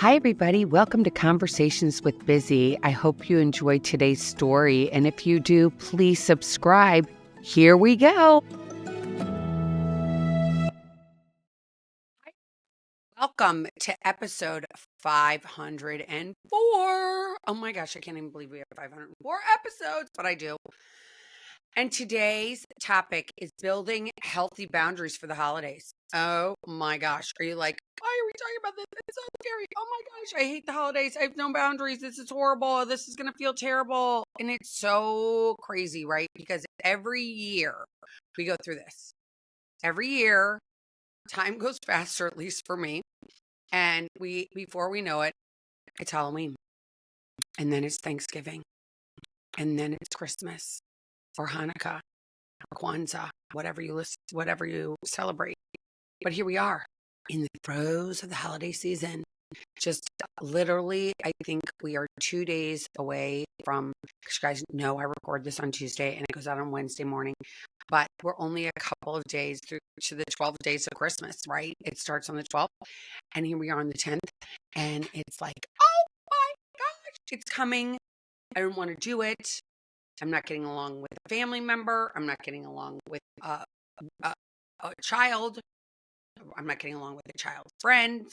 Hi, everybody. Welcome to Conversations with Busy. I hope you enjoyed today's story. And if you do, please subscribe. Here we go. Welcome to episode 504. Oh my gosh, I can't even believe we have 504 episodes, but I do. And today's topic is building healthy boundaries for the holidays. Oh my gosh. Are you like, why are we talking about this? It's so scary. Oh my gosh. I hate the holidays. I have no boundaries. This is horrible. This is going to feel terrible. And it's so crazy, right? Because every year we go through this. Every year, time goes faster, at least for me. And before we know it, it's Halloween. And then it's Thanksgiving. And then it's Christmas or Hanukkah or Kwanzaa, whatever you celebrate. But here we are in the throes of the holiday season. Just literally, I think we are 2 days away from, because you guys know I record this on Tuesday and it goes out on Wednesday morning. But we're only a couple of days through to the 12 days of Christmas, right? It starts on the 12th. And here we are on the 10th. And it's like, oh my gosh, it's coming. I don't want to do it. I'm not getting along with a family member. I'm not getting along with a child. I'm not getting along with a child's friend.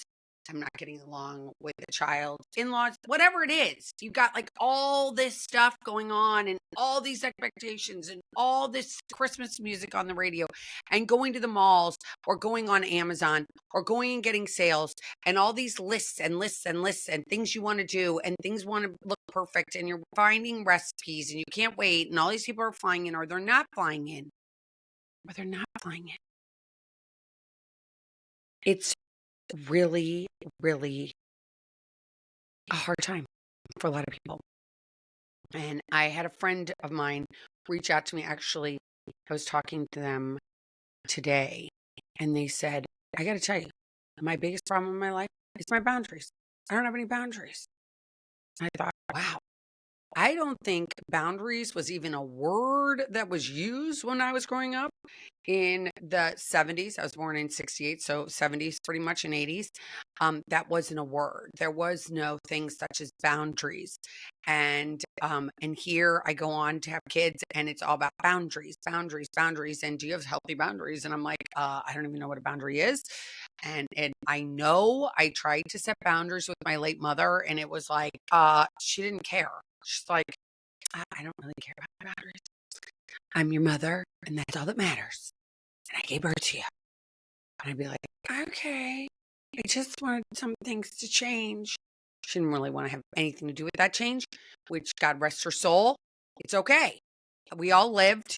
I'm not getting along with the child's in-laws, whatever it is. You've got like all this stuff going on and all these expectations and all this Christmas music on the radio and going to the malls or going on Amazon or going and getting sales and all these lists and lists and lists and things you want to do and things want to look perfect and you're finding recipes and you can't wait and all these people are flying in or they're not flying in. Or they're not flying in. It's really, really a hard time for a lot of people. And I had a friend of mine reach out to me. Actually, I was talking to them today and they said, I got to tell you, my biggest problem in my life is my boundaries. I don't have any boundaries. I thought, wow, I don't think boundaries was even a word that was used when I was growing up. In the 70s, I was born in 68, so 70s pretty much in 80s. That wasn't a word. There was no thing such as boundaries. And here I go on to have kids and it's all about boundaries. And do you have healthy boundaries? And I'm like, I don't even know what a boundary is. And I know I tried to set boundaries with my late mother and it was like, she didn't care. She's like, I don't really care about boundaries. I'm your mother and that's all that matters. And I gave birth to you. And I'd be like, okay, I just wanted some things to change. She didn't really want to have anything to do with that change, which God rest her soul. It's okay. We all lived.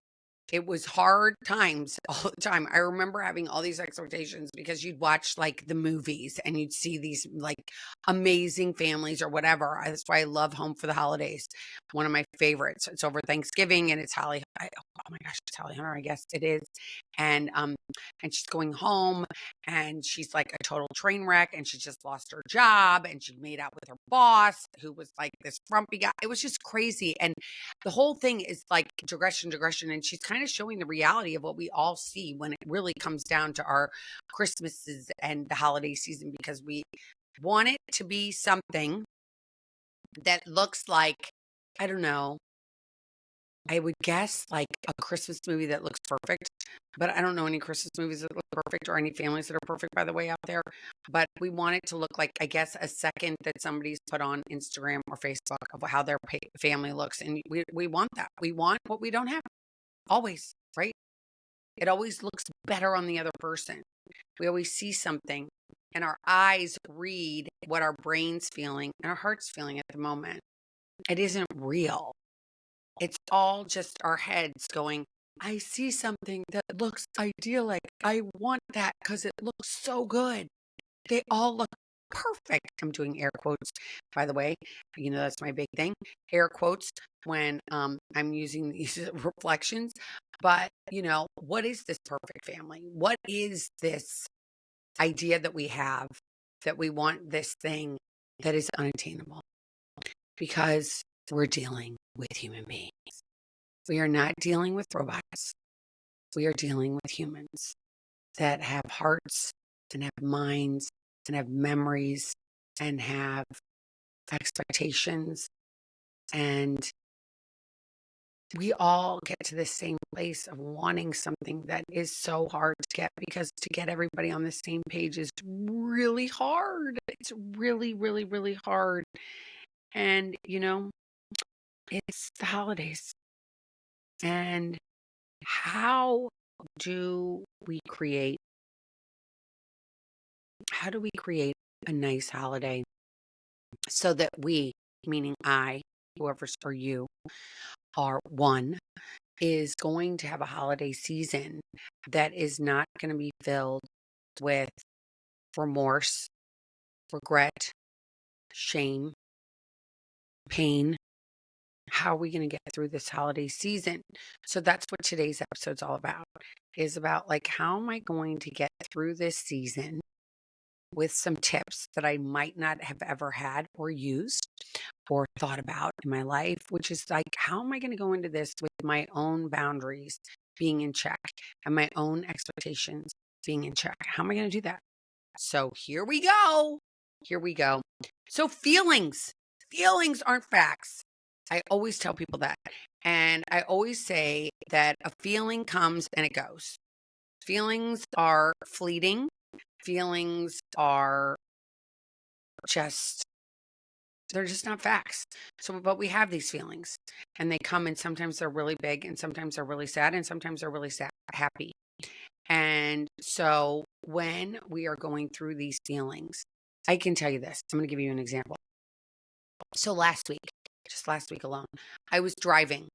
It was hard times all the time. I remember having all these expectations because you'd watch like the movies and you'd see these like amazing families or whatever. That's why I love Home for the Holidays. One of my favorites. It's over Thanksgiving and it's Holly. Oh my gosh, it's Holly Hunter. I guess it is. And she's going home and she's like a total train wreck and she just lost her job and she made out with her boss who was like this frumpy guy. It was just crazy. And the whole thing is like digression. And she's kind of showing the reality of what we all see when it really comes down to our Christmases and the holiday season, because we want it to be something that looks like, I don't know, I would guess like a Christmas movie that looks perfect, but I don't know any Christmas movies that look perfect or any families that are perfect, by the way, out there. But we want it to look like, I guess, a second that somebody's put on Instagram or Facebook of how their family looks. And we want that. We want what we don't have always, right? It always looks better on the other person. We always see something and our eyes read what our brain's feeling and our heart's feeling at the moment. It isn't real. It's all just our heads going, I see something that looks idyllic. I want that because it looks so good. They all look perfect. I'm doing air quotes, by the way. You know, that's my big thing. Air quotes when I'm using these reflections. But, you know, what is this perfect family? What is this idea that we have that we want this thing that is unattainable? Because we're dealing with human beings. We are not dealing with robots. We are dealing with humans that have hearts and have minds and have memories and have expectations, and we all get to the same place of wanting something that is so hard to get, because to get everybody on the same page is really hard. It's really, really, really hard. And, it's the holidays. And how do we create how do we create a nice holiday so that we, meaning I, whoever's or you, are one, is going to have a holiday season that is not going to be filled with remorse, regret, shame, pain. How are we going to get through this holiday season? So that's what today's episode's all about. Is about, like, how am I going to get through this season with some tips that I might not have ever had or used or thought about in my life, which is like, how am I going to go into this with my own boundaries being in check and my own expectations being in check? How am I going to do that? So here we go. Here we go. So feelings aren't facts. I always tell people that. And I always say that a feeling comes and it goes. Feelings are fleeting. Feelings are just, they're just not facts. So, but we have these feelings and they come, and sometimes they're really big and sometimes they're really sad and sometimes they're really sad, happy. And so when we are going through these feelings, I can tell you this. I'm going to give you an example. So just last week alone, I was driving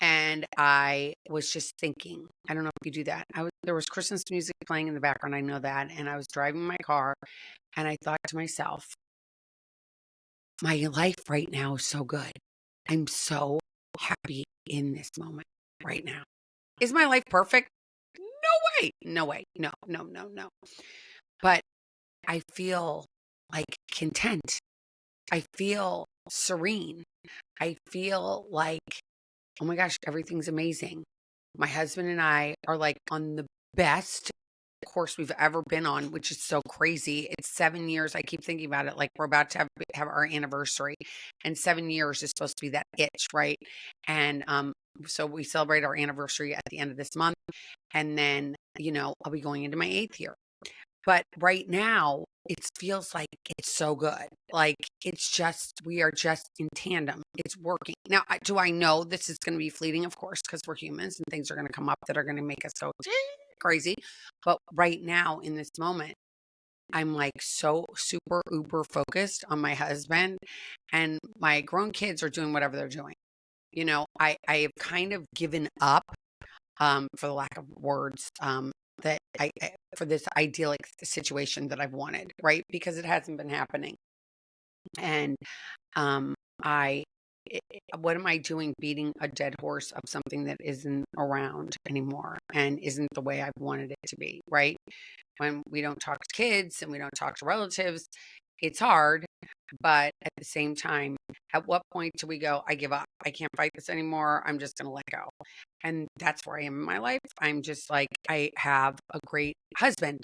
and I was just thinking, I don't know if you do that. There was Christmas music playing in the background. I know that. And I was driving my car and I thought to myself, my life right now is so good. I'm so happy in this moment right now. Is my life perfect? No way. No way. No, no, no, no. But I feel like content. I feel serene. I feel like, oh my gosh, everything's amazing. My husband and I are like on the best course we've ever been on, which is so crazy. It's 7 years. I keep thinking about it. Like, we're about to have our anniversary, and 7 years is supposed to be that itch, right? And so we celebrate our anniversary at the end of this month, and then I'll be going into my 8th year. But right now, it feels like it's so good. Like, it's just, we are just in tandem. It's working. Now, do I know this is going to be fleeting? Of course, because we're humans and things are going to come up that are going to make us go crazy. But right now, in this moment, I'm like so super uber focused on my husband, and my grown kids are doing whatever they're doing. I have kind of given up, for the lack of words, that for this idyllic situation that I've wanted, right? Because it hasn't been happening. And I what am I doing beating a dead horse of something that isn't around anymore and isn't the way I've wanted it to be, right? When we don't talk to kids and we don't talk to relatives, it's hard. But at the same time, at what point do we go, I give up? I can't fight this anymore. I'm just going to let go. And that's where I am in my life. I'm just like, I have a great husband,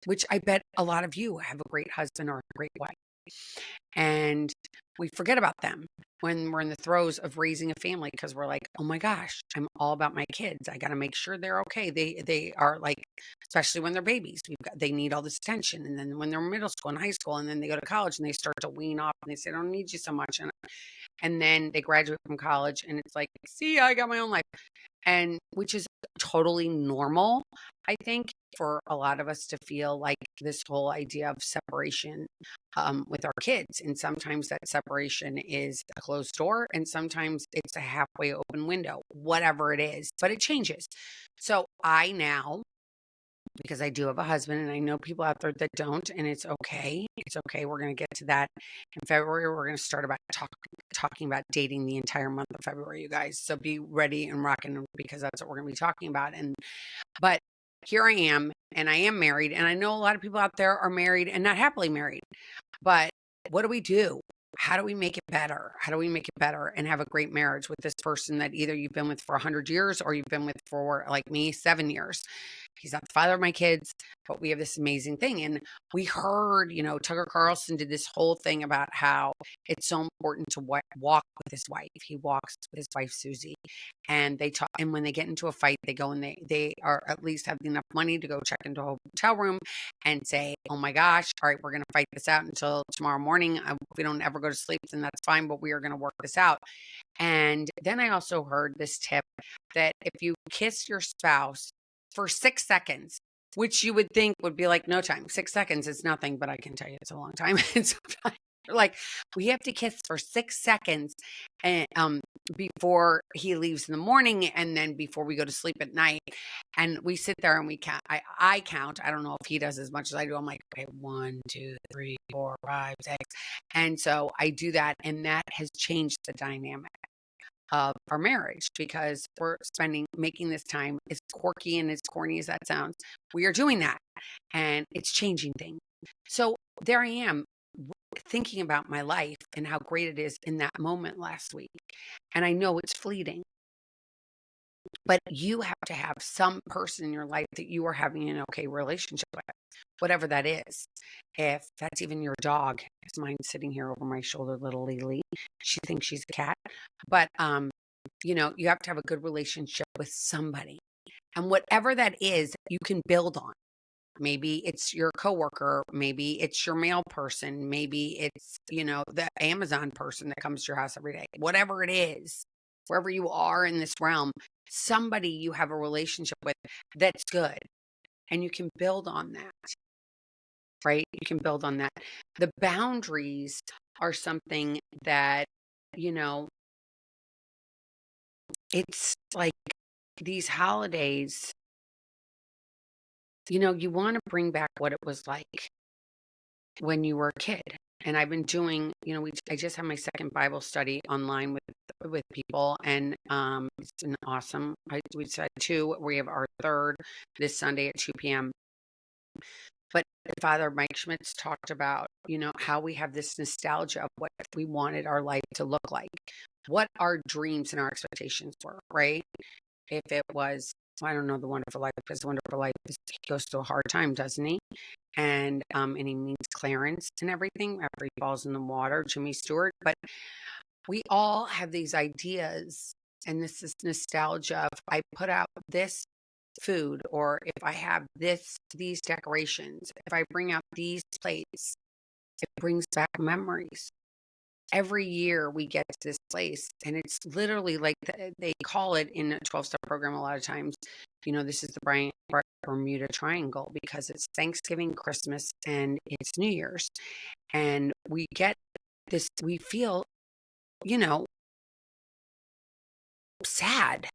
which I bet a lot of you have a great husband or a great wife. And we forget about them when we're in the throes of raising a family, because we're like, oh my gosh, I'm all about my kids. I got to make sure they're okay. They are like, especially when they're babies, they need all this attention. And then when they're middle school and high school, and then they go to college and they start to wean off and they say, I don't need you so much. And then they graduate from college and it's like, see, I got my own life. And which is totally normal, I think, for a lot of us to feel like this whole idea of separation with our kids. And sometimes that separation is a closed door, and sometimes it's a halfway open window, whatever it is, but it changes. So I now, because I do have a husband, and I know people out there that don't, and it's okay. It's okay. We're going to get to that in February. We're going to start about talking about dating the entire month of February, you guys. So be ready and rocking, because that's what we're going to be talking about. But here I am, and I am married, and I know a lot of people out there are married and not happily married. But what do we do? How do we make it better? How do we make it better and have a great marriage with this person that either you've been with for 100 years or you've been with for, like me, 7 years? he's not the father of my kids, but we have this amazing thing. And we heard, Tucker Carlson did this whole thing about how it's so important to walk with his wife. He walks with his wife, Susie, and they talk. And when they get into a fight, they go and they are at least have enough money to go check into a hotel room and say, oh my gosh, all right, we're going to fight this out until tomorrow morning. If we don't ever go to sleep, then that's fine, but we are going to work this out. And then I also heard this tip that if you kiss your spouse for 6 seconds, which you would think would be like no time, 6 seconds is nothing, but I can tell you it's a long time. And sometimes like we have to kiss for 6 seconds and before he leaves in the morning and then before we go to sleep at night. And we sit there and we count. I count. I don't know if he does as much as I do. I'm like, okay, 1, 2, 3, 4, 5, 6. And so I do that, and that has changed the dynamic of our marriage because we're making this time, as quirky and as corny as that sounds, we are doing that, and it's changing things. So there I am thinking about my life and how great it is in that moment last week. And I know it's fleeting, but you have to have some person in your life that you are having an okay relationship with, whatever that is. If that's even your dog, it's mine sitting here over my shoulder, little Lily. She thinks she's a cat. But, you have to have a good relationship with somebody. And whatever that is, you can build on. Maybe it's your coworker. Maybe it's your mail person. Maybe it's, the Amazon person that comes to your house every day. Whatever it is, wherever you are in this realm, somebody you have a relationship with that's good. And you can build on that, right? You can build on that. The boundaries are something that, it's like these holidays, you want to bring back what it was like when you were a kid. And I've been doing, I just had my second Bible study online with people, and it's been awesome. We said 2. We have our third this Sunday at 2 p.m. But Father Mike Schmitz talked about, how we have this nostalgia of what we wanted our life to look like, what our dreams and our expectations were, right? If it was, I don't know, The Wonderful Life, because The Wonderful Life he goes through a hard time, doesn't he? And he meets Clarence and everything after he falls in the water, Jimmy Stewart. But we all have these ideas, and this is nostalgia of I put out this food, or if I have these decorations, if I bring out these plates, it brings back memories. Every year we get to this place, and it's literally like they call it in a 12-step program a lot of times, this is the Bermuda Triangle, because it's Thanksgiving, Christmas, and it's New Year's. And we get this, we feel, sad.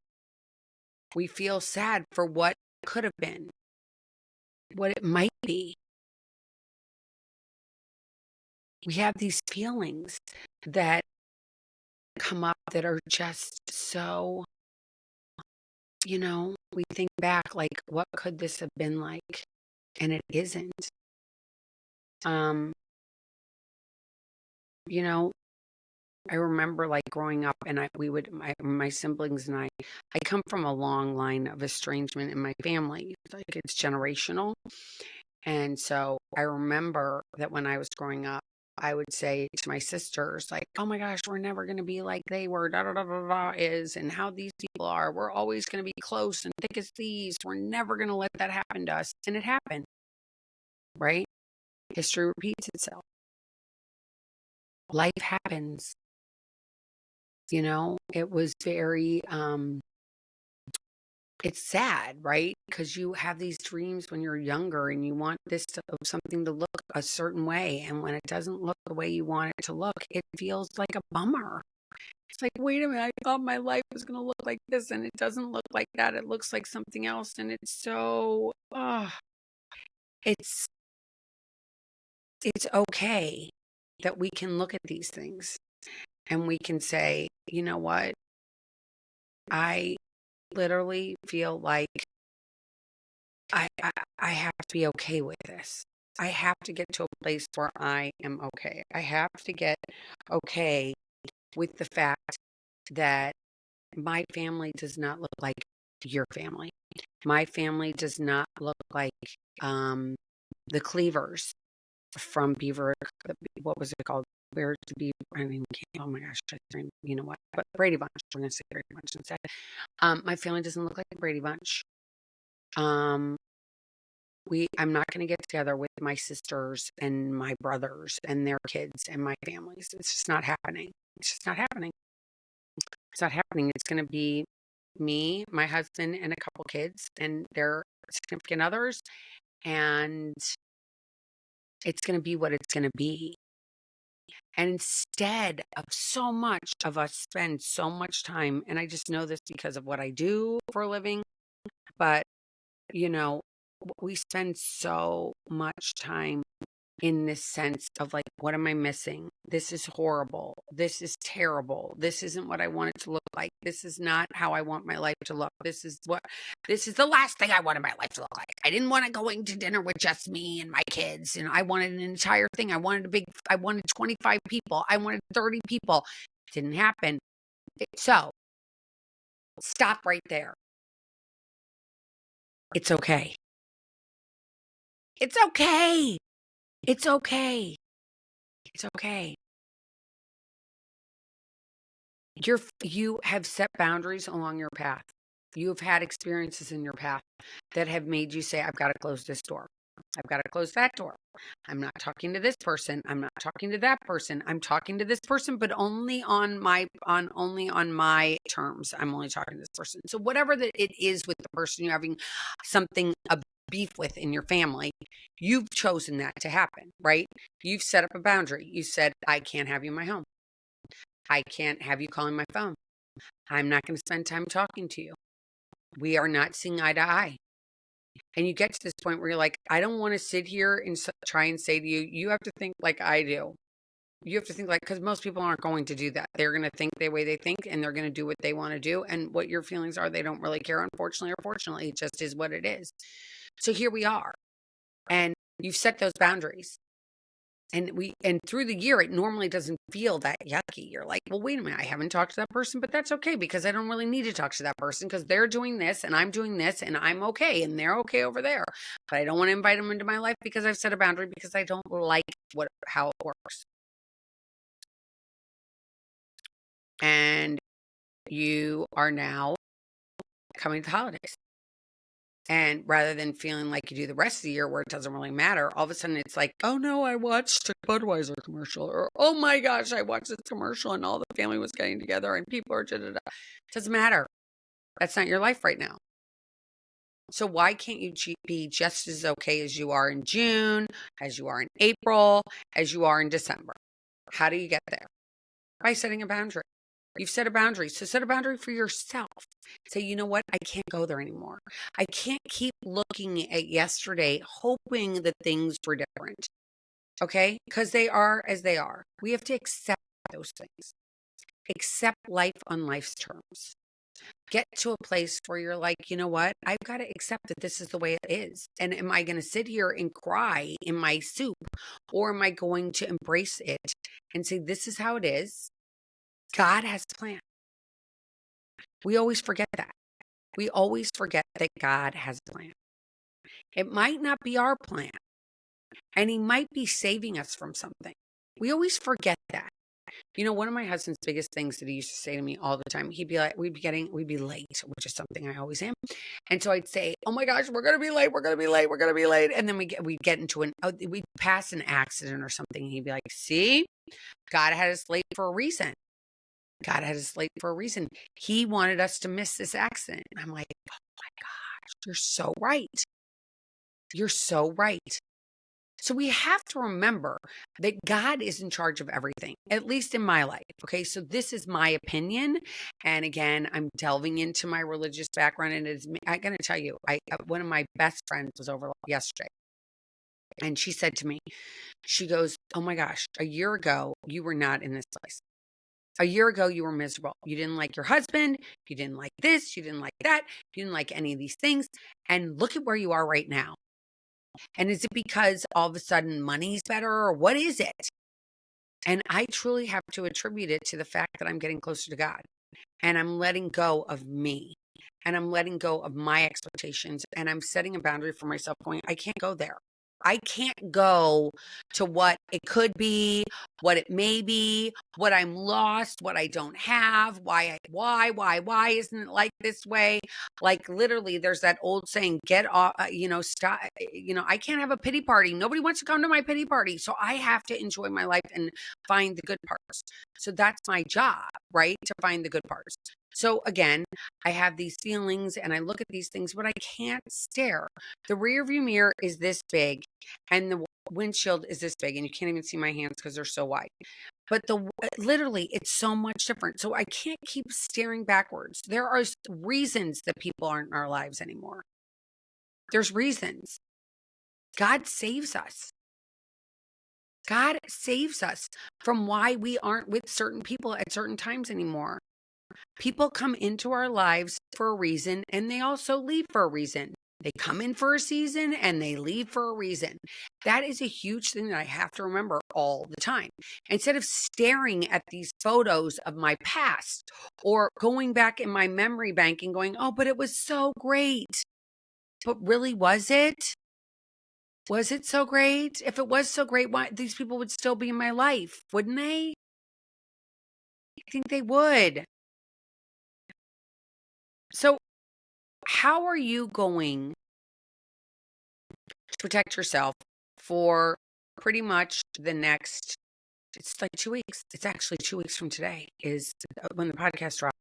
We feel sad for what could have been, what it might be. We have these feelings that come up that are just so, we think back like, what could this have been like? And it isn't. I remember like growing up, and my siblings and I come from a long line of estrangement in my family. Like it's generational. And so I remember that when I was growing up, I would say to my sisters, like, oh my gosh, we're never going to be like they were, da da da da da is, and how these people are. We're always going to be close and thick as thieves. We're never going to let that happen to us. And it happened, right? History repeats itself. Life happens. It was very, it's sad, right? Because you have these dreams when you're younger and you want something to look a certain way. And when it doesn't look the way you want it to look, it feels like a bummer. It's like, wait a minute, I thought my life was going to look like this, and it doesn't look like that. It looks like something else. And it's so, it's okay that we can look at these things and we can say, you know what? I literally feel like I have to be okay with this. I have to get to a place where I am okay. I have to get okay with the fact that my family does not look like your family. My family does not look like the Cleavers from Beaver. What was it called? Where's the Beaver? I mean, oh my gosh, you know what? But Brady Bunch. We're gonna say Brady Bunch instead. My family doesn't look like the Brady Bunch. Um, I'm not going to get together with my sisters and my brothers and their kids and my families. It's just not happening. It's just not happening. It's not happening. It's going to be me, my husband, and a couple kids and their significant others. And it's going to be what it's going to be. And instead of so much of us spend so much time, and I just know this because of what I do for a living, but you know, we spend so much time in this sense of like, what am I missing? This is horrible. This is terrible. This isn't what I want it to look like. This is not how I want my life to look. This is the last thing I wanted my life to look like. I didn't want to going to dinner with just me and my kids. And I wanted an entire thing. I wanted 25 people. I wanted 30 people. It didn't happen. So stop right there. It's okay. It's okay. It's okay. It's okay. You have set boundaries along your path. You have had experiences in your path that have made you say, I've got to close this door. I've got to close that door. I'm not talking to this person. I'm not talking to that person. I'm talking to this person, but only on my terms. I'm only talking to this person. So whatever that it is with the person you're having something a beef with in your family, you've chosen that to happen, right? You've set up a boundary. You said, I can't have you in my home. I can't have you calling my phone. I'm not going to spend time talking to you. We are not seeing eye to eye. And you get to this point where you're like, I don't want to sit here and try and say to you, you have to think like I do. You have to think like, because most people aren't going to do that. They're going to think the way they think and they're going to do what they want to do. And what your feelings are, they don't really care, unfortunately or fortunately. It just is what it is. So here we are. And you've set those boundaries. And through the year, it normally doesn't feel that yucky. You're like, well, wait a minute, I haven't talked to that person, but that's okay because I don't really need to talk to that person because they're doing this and I'm doing this and I'm okay and they're okay over there. But I don't want to invite them into my life because I've set a boundary because I don't like how it works. And you are now coming to the holidays. And rather than feeling like you do the rest of the year where it doesn't really matter, all of a sudden it's like, oh no, I watched a Budweiser commercial. Or, oh my gosh, I watched this commercial and all the family was getting together and people are da-da-da. It doesn't matter. That's not your life right now. So why can't you be just as okay as you are in June, as you are in April, as you are in December? How do you get there? By setting a boundary. You've set a boundary. So set a boundary for yourself. Say, you know what? I can't go there anymore. I can't keep looking at yesterday, hoping that things were different. Okay? Because they are as they are. We have to accept those things. Accept life on life's terms. Get to a place where you're like, you know what? I've got to accept that this is the way it is. And am I going to sit here and cry in my soup? Or am I going to embrace it and say, this is how it is? God has a plan. We always forget that. We always forget that God has a plan. It might not be our plan, and He might be saving us from something. We always forget that. You know, one of my husband's biggest things that he used to say to me all the time, he'd be like, we'd be late, which is something I always am. And so I'd say, oh my gosh, we're going to be late. We're going to be late. We're going to be late. And then we'd get into we'd pass an accident or something. And he'd be like, see, God had us late for a reason. God had us late for a reason. He wanted us to miss this accident. And I'm like, oh my gosh, you're so right. You're so right. So we have to remember that God is in charge of everything, at least in my life. Okay, so this is my opinion. And again, I'm delving into my religious background. And I'm going to tell you, one of my best friends was over yesterday. And she said to me, she goes, oh my gosh, a year ago, you were not in this place. A year ago, you were miserable. You didn't like your husband. You didn't like this. You didn't like that. You didn't like any of these things. And look at where you are right now. And is it because all of a sudden money's better or what is it? And I truly have to attribute it to the fact that I'm getting closer to God and I'm letting go of me and I'm letting go of my expectations, and I'm setting a boundary for myself going, I can't go there. I can't go to what it could be, what it may be, what I'm lost, what I don't have, why isn't it like this way? Like literally, there's that old saying, get off, stop, I can't have a pity party. Nobody wants to come to my pity party. So I have to enjoy my life and find the good parts. So that's my job, right? To find the good parts. So again, I have these feelings and I look at these things, but I can't stare. The rear view mirror is this big and the windshield is this big and you can't even see my hands because they're so wide. But literally, it's so much different. So I can't keep staring backwards. There are reasons that people aren't in our lives anymore. There's reasons. God saves us. God saves us from why we aren't with certain people at certain times anymore. People come into our lives for a reason and they also leave for a reason. They come in for a season and they leave for a reason. That is a huge thing that I have to remember all the time. Instead of staring at these photos of my past or going back in my memory bank and going, oh, but it was so great. But really, was it? Was it so great? If it was so great, why these people would still be in my life, wouldn't they? I think they would. So how are you going to protect yourself for pretty much the next, it's like 2 weeks. It's actually 2 weeks from today is when the podcast drops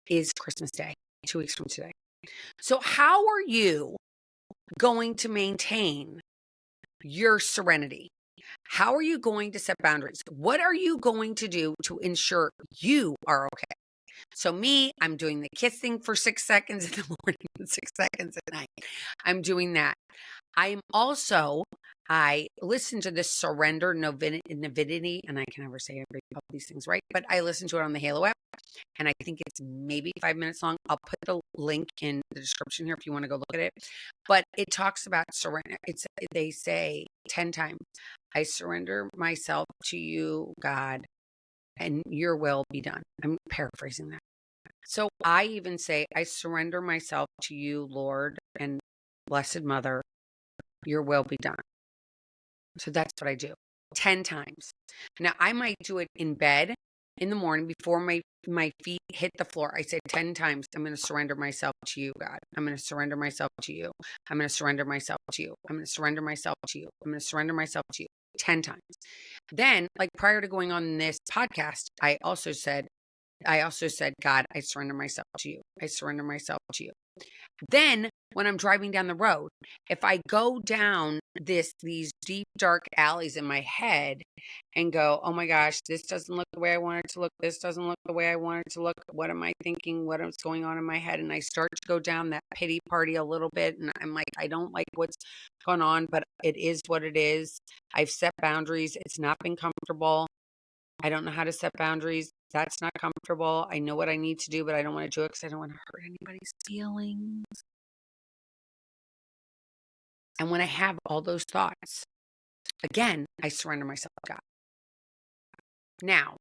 is Christmas Day, 2 weeks from today. So how are you going to maintain your serenity? How are you going to set boundaries? What are you going to do to ensure you are okay? So me, I'm doing the kissing for 6 seconds in the morning and 6 seconds at night. I'm doing that. I listen to this surrender novidity, and I can never say all these things right, but I listen to it on the Halo app, and I think it's maybe 5 minutes long. I'll put the link in the description here if you want to go look at it. But it talks about surrender. They say 10 times, I surrender myself to you, God, and your will be done. I'm paraphrasing that. So I even say, I surrender myself to you, Lord, and Blessed Mother, your will be done. So that's what I do 10 times. Now I might do it in bed in the morning before my feet hit the floor. I said 10 times, I'm going to surrender myself to you, God. I'm going to surrender myself to you. I'm going to surrender myself to you. I'm going to surrender myself to you. I'm going to surrender myself to you 10 times. Then, like prior to going on this podcast, I also said, God, I surrender myself to you. I surrender myself to you. Then when I'm driving down the road, if I go down these deep, dark alleys in my head and go, oh my gosh, this doesn't look the way I want it to look. This doesn't look the way I want it to look. What am I thinking? What is going on in my head? And I start to go down that pity party a little bit. And I'm like, I don't like what's going on, but it is what it is. I've set boundaries. It's not been comfortable. I don't know how to set boundaries. That's not comfortable. I know what I need to do, but I don't want to do it because I don't want to hurt anybody's feelings. And when I have all those thoughts, again, I surrender myself to God. Now,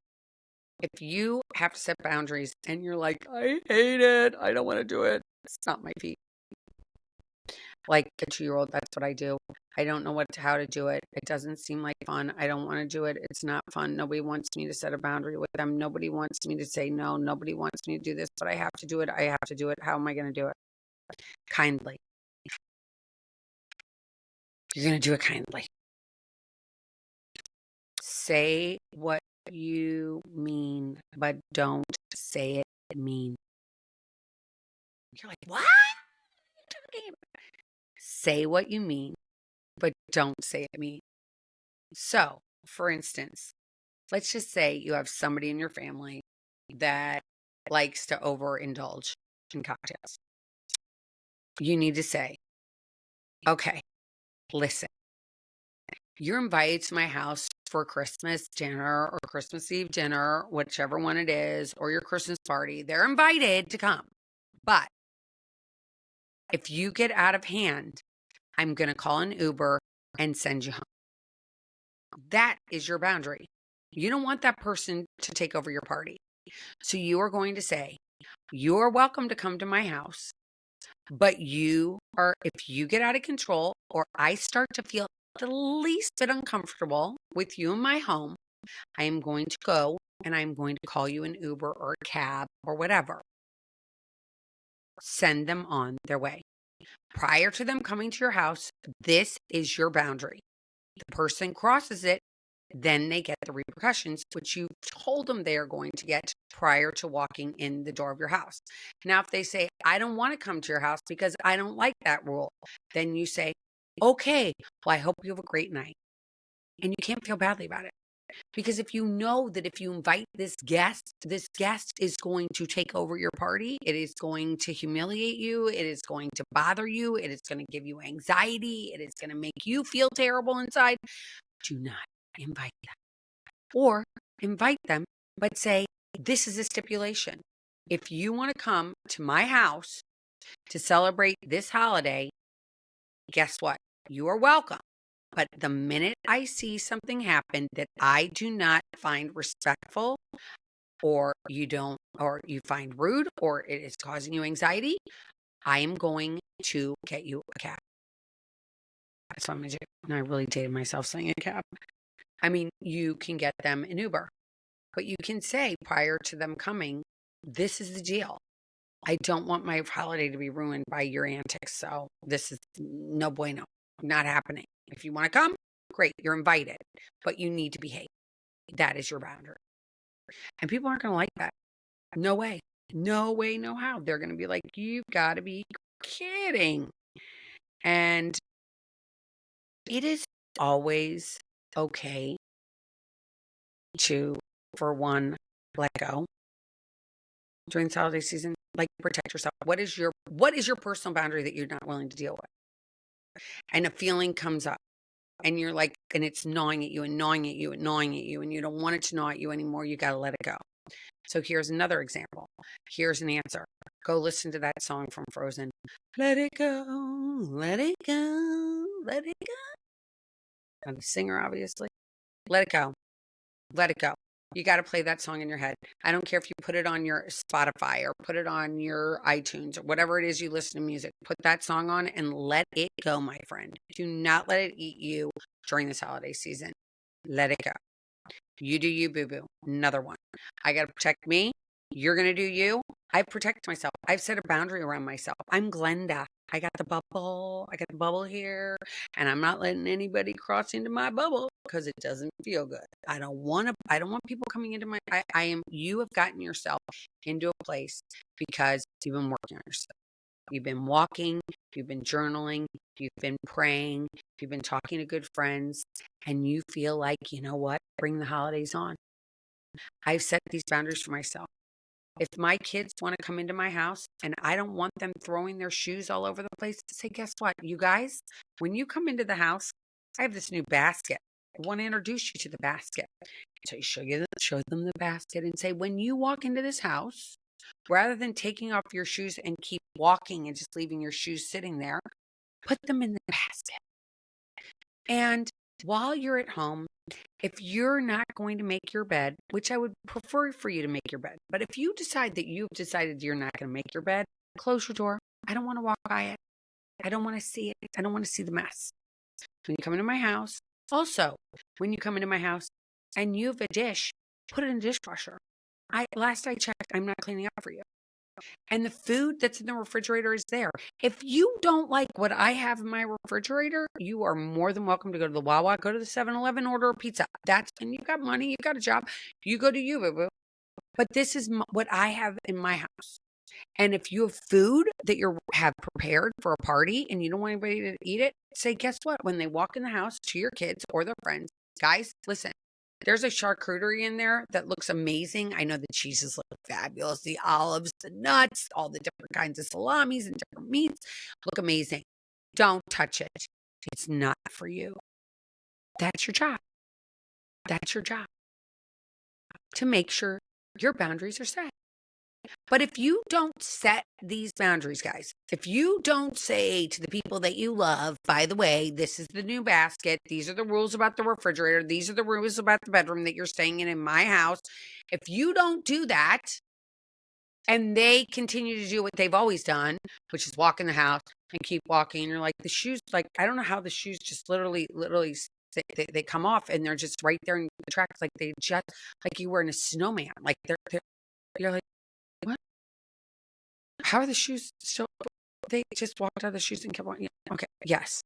if you have to set boundaries and you're like, I hate it, I don't want to do it, it's not my feet. Like a 2-year-old, that's what I do. I don't know how to do it. It doesn't seem like fun. I don't want to do it. It's not fun. Nobody wants me to set a boundary with them. Nobody wants me to say no. Nobody wants me to do this, but I have to do it. I have to do it. How am I going to do it? Kindly. You're going to do it kindly. Say what you mean, but don't say it mean. You're like, what? Say what you mean, but don't say it mean. So, for instance, let's just say you have somebody in your family that likes to overindulge in cocktails. You need to say, okay, listen, you're invited to my house for Christmas dinner or Christmas Eve dinner, whichever one it is, or your Christmas party. They're invited to come. But if you get out of hand, I'm going to call an Uber and send you home. That is your boundary. You don't want that person to take over your party. So you are going to say, you are welcome to come to my house. But if you get out of control or I start to feel the least bit uncomfortable with you in my home, I am going to go and I'm going to call you an Uber or a cab or whatever. Send them on their way. Prior to them coming to your house, this is your boundary. The person crosses it, then they get the repercussions, which you told them they are going to get prior to walking in the door of your house. Now, if they say, I don't want to come to your house because I don't like that rule, then you say, okay, well, I hope you have a great night. And you can't feel badly about it. Because if you know that if you invite this guest is going to take over your party, it is going to humiliate you, it is going to bother you, it is going to give you anxiety, it is going to make you feel terrible inside, do not invite them. Or invite them, but say, this is a stipulation. If you want to come to my house to celebrate this holiday, guess what? You are welcome. But the minute I see something happen that I do not find respectful, or you find rude, or it is causing you anxiety, I am going to get you a cab. That's what I'm going to do. And I really dated myself saying a cab. I mean, you can get them an Uber, but you can say prior to them coming, this is the deal. I don't want my holiday to be ruined by your antics. So this is no bueno, not happening. If you want to come, great, you're invited, but you need to behave. That is your boundary. And people aren't going to like that. No way. No way, no how. They're going to be like, you've got to be kidding. And it is always okay to, for one, let go during the holiday season. Like, protect yourself. What is your personal boundary that you're not willing to deal with? And a feeling comes up. And you're like, and it's gnawing at you and gnawing at you and gnawing at you, and you don't want it to gnaw at you anymore. You got to let it go. So here's another example. Here's an answer. Go listen to that song from Frozen. Let it go, let it go, let it go. I'm the singer, obviously. Let it go. Let it go. You got to play that song in your head. I don't care if you put it on your Spotify or put it on your iTunes or whatever it is you listen to music. Put that song on and let it go, my friend. Do not let it eat you during this holiday season. Let it go. You do you, boo-boo. Another one. I got to protect me. You're going to do you. I protect myself. I've set a boundary around myself. I'm Glenda. I got the bubble. I got the bubble here. And I'm not letting anybody cross into my bubble because it doesn't feel good. I don't want people coming into you have gotten yourself into a place because you've been working on yourself. You've been walking, you've been journaling, you've been praying, you've been talking to good friends, and you feel like, you know what? Bring the holidays on. I've set these boundaries for myself. If my kids want to come into my house and I don't want them throwing their shoes all over the place, say, guess what? You guys, when you come into the house, I have this new basket. I want to introduce you to the basket. So you show them the basket and say, when you walk into this house, rather than taking off your shoes and keep walking and just leaving your shoes sitting there, put them in the basket. And while you're at home, if you're not going to make your bed, which I would prefer for you to make your bed, but if you decide that you've decided you're not going to make your bed, close your door. I don't want to walk by it. I don't want to see it. I don't want to see the mess. When you come into my house, also, when you come into my house and you have a dish, put it in the dishwasher. Last I checked, I'm not cleaning up for you. And the food that's in the refrigerator is there. If you don't like what I have in my refrigerator, you are more than welcome to go to the Wawa, go to the 7-Eleven, order a pizza. And you've got money, you've got a job. You go to you, boo-boo. But this is what I have in my house. And if you have food that you have prepared for a party and you don't want anybody to eat it, say, guess what? When they walk in the house to your kids or their friends, guys, listen, there's a charcuterie in there that looks amazing. I know the cheeses look fabulous. The olives, the nuts, all the different kinds of salamis and different meats look amazing. Don't touch it. It's not for you. That's your job. That's your job. To make sure your boundaries are set. But if you don't set these boundaries, guys, if you don't say to the people that you love, by the way, this is the new basket, these are the rules about the refrigerator, these are the rules about the bedroom that you're staying in my house. If you don't do that, And they continue to do what they've always done, which is walk in the house and keep walking. And you're like, the shoes, like, I don't know how the shoes just literally, they come off and they're just right there in the tracks. Like they just, like you were in a snowman. Like you're like, what? How are the shoes still? They just walked out of the shoes and kept walking. Yeah, okay. Yes.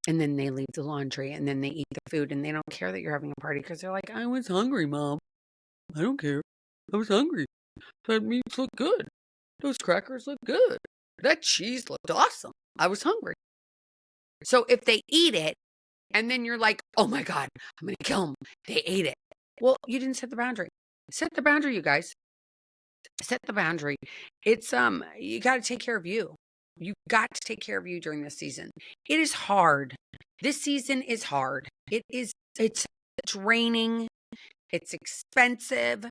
And then they leave the laundry and then they eat the food and they don't care that you're having a party because they're like, I was hungry, Mom. I don't care. I was hungry. That meats look good. Those crackers look good. That cheese looked awesome. I was hungry. So if they eat it and then you're like, oh my God, I'm going to kill them. They ate it. Well, you didn't set the boundary. Set the boundary, you guys. Set the boundary. It's, you got to take care of you. You got to take care of you during this season. It is hard. This season is hard. It's draining. It's expensive.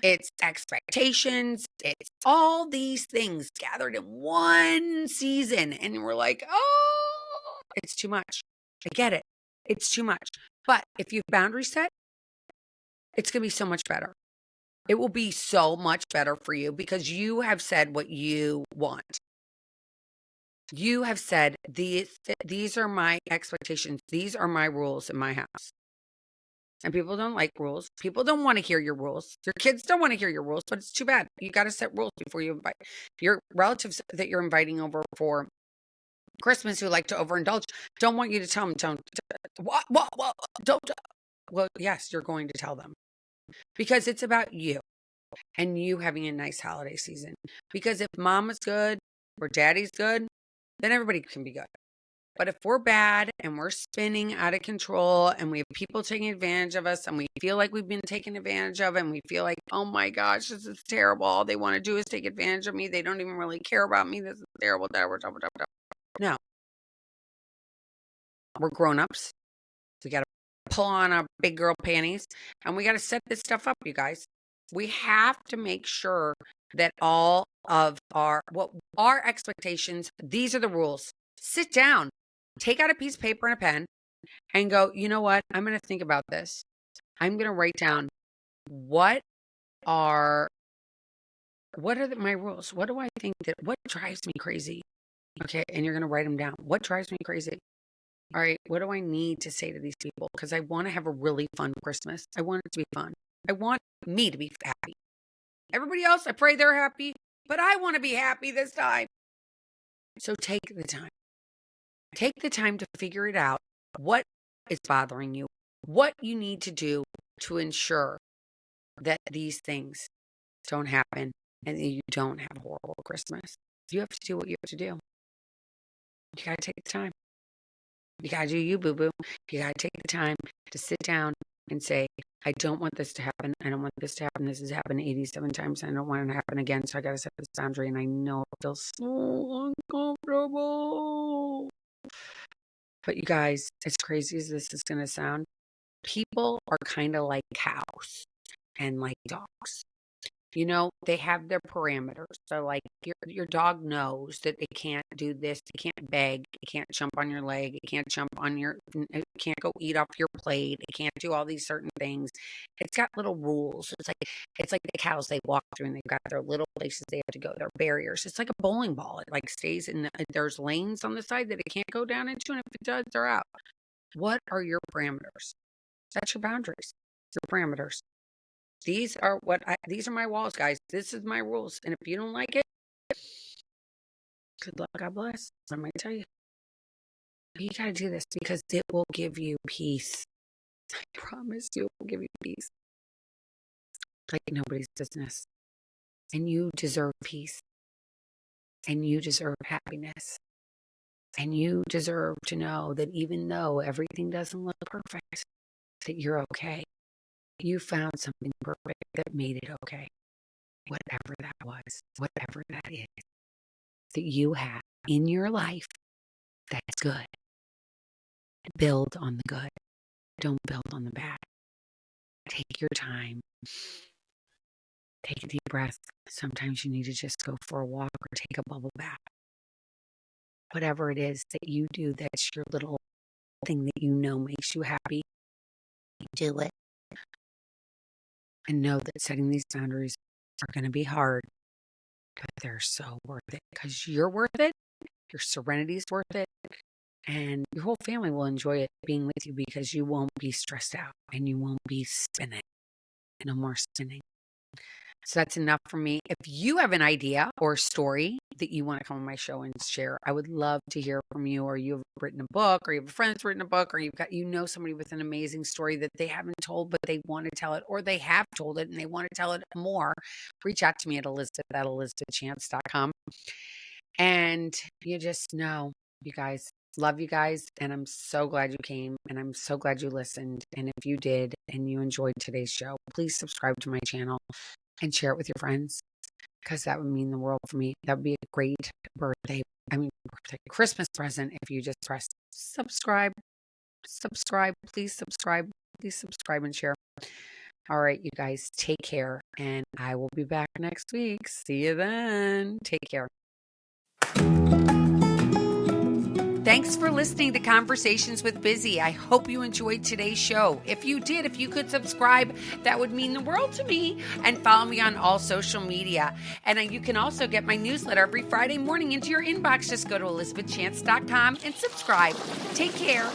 It's expectations. It's all these things gathered in one season. And we're like, oh, it's too much. I get it. It's too much. But if you have boundaries set, it's going to be so much better. It will be so much better for you because you have said what you want. You have said, these are my expectations. These are my rules in my house. And people don't like rules. People don't want to hear your rules. Your kids don't want to hear your rules, but it's too bad. You got to set rules before you invite your relatives that you're inviting over for Christmas who like to overindulge. Don't want you to tell them, what, don't. Well, yes, you're going to tell them because it's about you and you having a nice holiday season. Because if mama's good or daddy's good, then everybody can be good. But if we're bad and we're spinning out of control and we have people taking advantage of us and we feel like we've been taken advantage of and we feel like, oh my gosh, this is terrible. All they want to do is take advantage of me. They don't even really care about me. This is terrible. No, we're grown-ups. We got to pull on our big girl panties and we got to set this stuff up, you guys. We have to make sure that all of our expectations, these are the rules. Sit down. Take out a piece of paper and a pen and go, you know what? I'm going to think about this. I'm going to write down what are my rules? What do I think what drives me crazy? Okay. And you're going to write them down. What drives me crazy? All right. What do I need to say to these people? Because I want to have a really fun Christmas. I want it to be fun. I want me to be happy. Everybody else, I pray they're happy, but I want to be happy this time. So take the time. Take the time to figure it out. What is bothering you? What you need to do to ensure that these things don't happen and that you don't have a horrible Christmas. You have to do what you have to do. You got to take the time. You got to do you, boo-boo. You got to take the time to sit down and say, I don't want this to happen. I don't want this to happen. This has happened 87 times. I don't want it to happen again. So I got to set this boundary. And I know it feels so uncomfortable. But you guys, as crazy as this is going to sound, people are kind of like cows and like dogs. You know, they have their parameters. So like your dog knows that it can't do this. It can't beg. It can't jump on your leg. It can't jump on it can't go eat off your plate. It can't do all these certain things. It's got little rules. It's like the cows they walk through and they've got their little places they have to go, their barriers. It's like a bowling ball. It like stays there's lanes on the side that it can't go down into. And if it does, they're out. What are your parameters? That's your boundaries. Your parameters. These are my walls, guys. This is my rules. And if you don't like it, good luck, God bless. I might tell you. But you got to do this because it will give you peace. I promise you it will give you peace. Like nobody's business. And you deserve peace. And you deserve happiness. And you deserve to know that even though everything doesn't look perfect, that you're okay. You found something perfect that made it okay. Whatever that was, whatever that is, that you have in your life that's good. Build on the good. Don't build on the bad. Take your time. Take a deep breath. Sometimes you need to just go for a walk or take a bubble bath. Whatever it is that you do, that's your little thing that you know makes you happy. Do it. And know that setting these boundaries are going to be hard. but they're so worth it because you're worth it. Your serenity is worth it. And your whole family will enjoy it being with you because you won't be stressed out and you won't be spinning. No more spinning. So that's enough for me. If you have an idea or a story that you want to come on my show and share, I would love to hear from you. Or you've written a book, or you have a friend that's written a book, or somebody with an amazing story that they haven't told, but they want to tell it, or they have told it and they want to tell it more. Reach out to me at elizabeth@elizabethchance.com. And you just know, you guys, love you guys. And I'm so glad you came and I'm so glad you listened. And if you did and you enjoyed today's show, please subscribe to my channel and share it with your friends because that would mean the world for me. That would be a great Christmas present if you just press subscribe, please subscribe and share. All right, you guys, take care and I will be back next week. See you then. Take care. Thanks for listening to Conversations with Busy. I hope you enjoyed today's show. If you did, if you could subscribe, that would mean the world to me. And follow me on all social media. And you can also get my newsletter every Friday morning into your inbox. Just go to elizabethchance.com and subscribe. Take care.